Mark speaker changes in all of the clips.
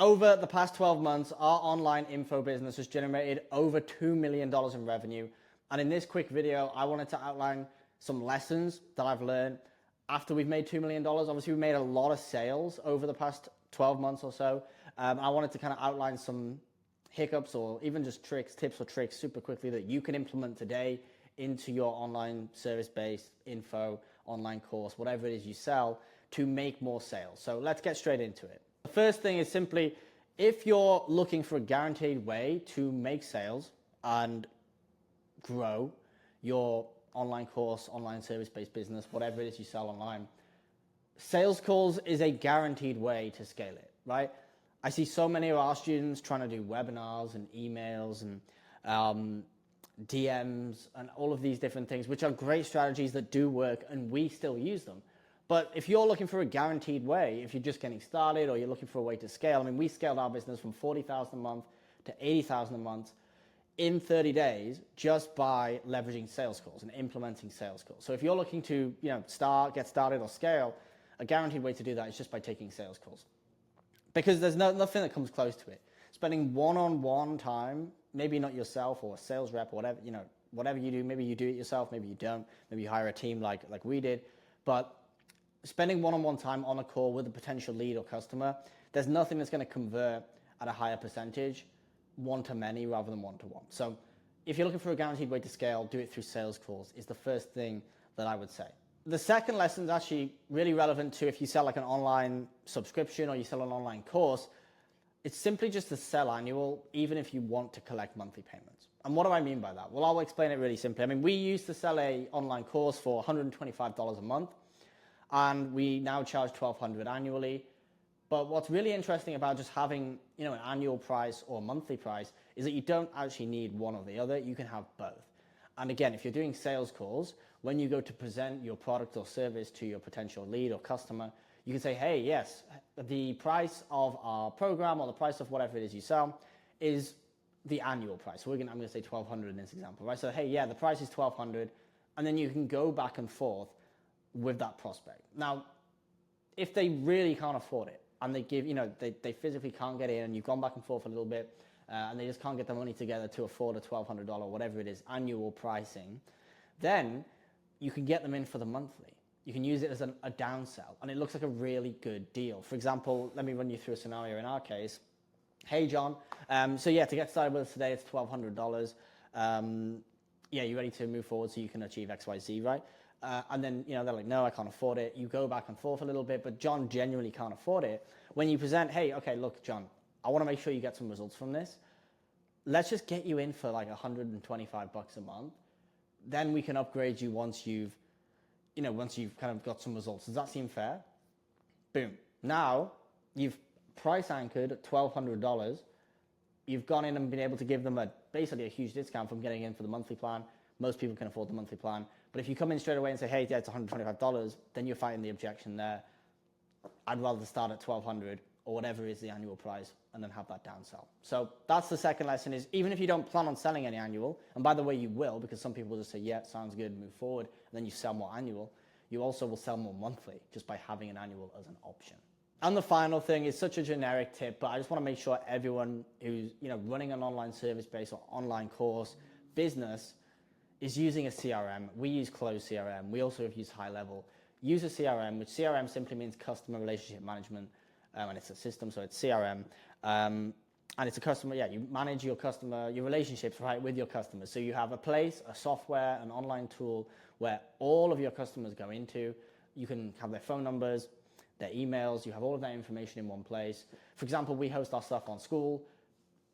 Speaker 1: Over the past 12 months, our online info business has generated over $2 million in revenue. And in this quick video, I wanted to outline some lessons that I've learned after we've made $2 million. Obviously, we made a lot of sales over the past 12 months or so. I wanted to kind of outline some hiccups or even just tips or tricks super quickly that you can implement today into your online service-based info, online course, whatever it is you sell to make more sales. So let's get straight into it. The first thing is simply, if you're looking for a guaranteed way to make sales and grow your online course, online service-based business, whatever it is you sell online, sales calls is a guaranteed way to scale it, right? I see so many of our students trying to do webinars and emails and DMs and all of these different things, which are great strategies that do work and we still use them. But if you're looking for a guaranteed way, if you're just getting started or you're looking for a way to scale, I mean, we scaled our business from $40,000 a month to $80,000 a month in 30 days just by leveraging sales calls and implementing sales calls. So if you're looking to, get started or scale, a guaranteed way to do that is just by taking sales calls. Because there's nothing that comes close to it. Spending one-on-one time, maybe not yourself or a sales rep or whatever, whatever you do, maybe you do it yourself, maybe you don't, maybe you hire a team like we did, but spending one-on-one time on a call with a potential lead or customer, there's nothing that's going to convert at a higher percentage, one-to-many rather than one-to-one. So if you're looking for a guaranteed way to scale, do it through sales calls is the first thing that I would say. The second lesson is actually really relevant to if you sell like an online subscription or you sell an online course. It's simply just to sell annual, even if you want to collect monthly payments. And what do I mean by that? Well, I'll explain it really simply. I mean, we used to sell a online course for $125 a month, and we now charge $1,200 annually. But what's really interesting about just having, an annual price or monthly price is that you don't actually need one or the other. You can have both. And again, if you're doing sales calls, when you go to present your product or service to your potential lead or customer, you can say, hey, yes, the price of our program or the price of whatever it is you sell is the annual price. So I'm going to say $1,200 in this example, right? So, hey, yeah, the price is $1,200, and then you can go back and forth with that prospect. Now, if they really can't afford it and they give, they physically can't get in and you've gone back and forth a little bit and they just can't get the money together to afford a $1,200, whatever it is, annual pricing, then you can get them in for the monthly. You can use it as a downsell and it looks like a really good deal. For example, let me run you through a scenario in our case. Hey, John. To get started with us today, it's $1,200. You ready to move forward so you can achieve X, Y, Z, right? And then, they're like, no, I can't afford it. You go back and forth a little bit, but John genuinely can't afford it. When you present, hey, okay, look, John, I want to make sure you get some results from this. Let's just get you in for like $125 a month. Then we can upgrade you once you've kind of got some results. Does that seem fair? Boom. Now you've price anchored at $1,200. You've gone in and been able to give them basically a huge discount from getting in for the monthly plan. Most people can afford the monthly plan. But if you come in straight away and say, hey, yeah, it's $125, then you're fighting the objection there. I'd rather start at $1,200 or whatever is the annual price and then have that downsell. So that's the second lesson is even if you don't plan on selling any annual, and by the way, you will, because some people just say, yeah, sounds good, move forward, and then you sell more annual, you also will sell more monthly just by having an annual as an option. And the final thing is such a generic tip, but I just want to make sure everyone who's running an online service-based or online course business is using a CRM. We use Close CRM. We also have used High Level. Use a CRM, which CRM simply means Customer Relationship Management, and it's a system, so it's CRM. And it's a customer, you manage your relationships, right, with your customers. So you have a place, a software, an online tool where all of your customers go into. You can have their phone numbers, their emails, you have all of that information in one place. For example, we host our stuff on School.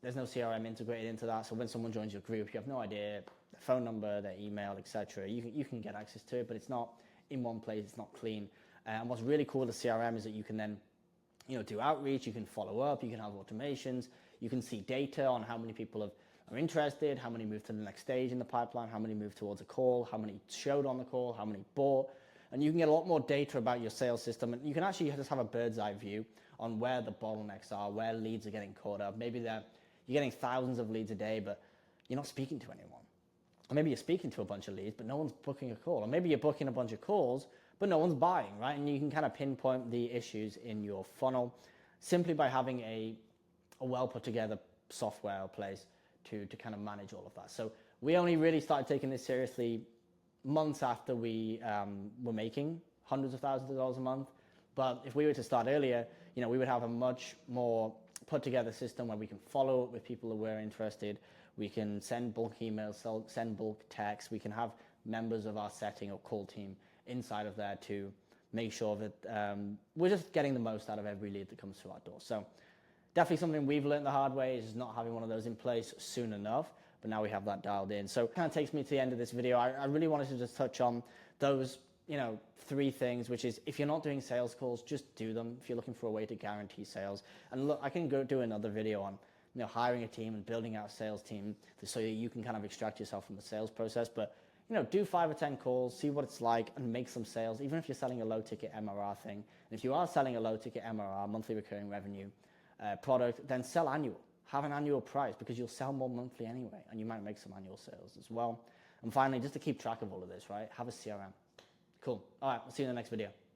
Speaker 1: There's no CRM integrated into that, so when someone joins your group, you have no idea their phone number, their email, etc. You can get access to it, but it's not in one place, it's not clean. And what's really cool with the CRM is that you can then do outreach, you can follow up, you can have automations, you can see data on how many people are interested, how many move to the next stage in the pipeline, how many move towards a call, how many showed on the call, how many bought. And you can get a lot more data about your sales system, and you can actually just have a bird's eye view on where the bottlenecks are, where leads are getting caught up. Maybe you're getting thousands of leads a day, but you're not speaking to anyone. Or maybe you're speaking to a bunch of leads, but no one's booking a call. Or maybe you're booking a bunch of calls, but no one's buying, right? And you can kind of pinpoint the issues in your funnel simply by having a a well put together software or place to kind of manage all of that. So we only really started taking this seriously months after we were making hundreds of thousands of dollars a month. But if we were to start earlier, you know, we would have a much more put together system where we can follow up with people who were interested. We can send bulk emails, send bulk texts. We can have members of our setting or call team inside of there to make sure that we're just getting the most out of every lead that comes through our door. So definitely something we've learned the hard way is not having one of those in place soon enough, but now we have that dialed in. So it kind of takes me to the end of this video. I really wanted to just touch on those, you know, 3 things, which is if you're not doing sales calls, just do them if you're looking for a way to guarantee sales. And look, I can go do another video on, you know, hiring a team and building out a sales team so that you can kind of extract yourself from the sales process. But, you know, do 5 or 10 calls, see what it's like, and make some sales, even if you're selling a low ticket MRR thing. And if you are selling a low ticket MRR, monthly recurring revenue product, then sell annual. Have an annual price because you'll sell more monthly anyway, and you might make some annual sales as well. And finally, just to keep track of all of this, right, have a CRM. Cool. All right, I'll see you in the next video.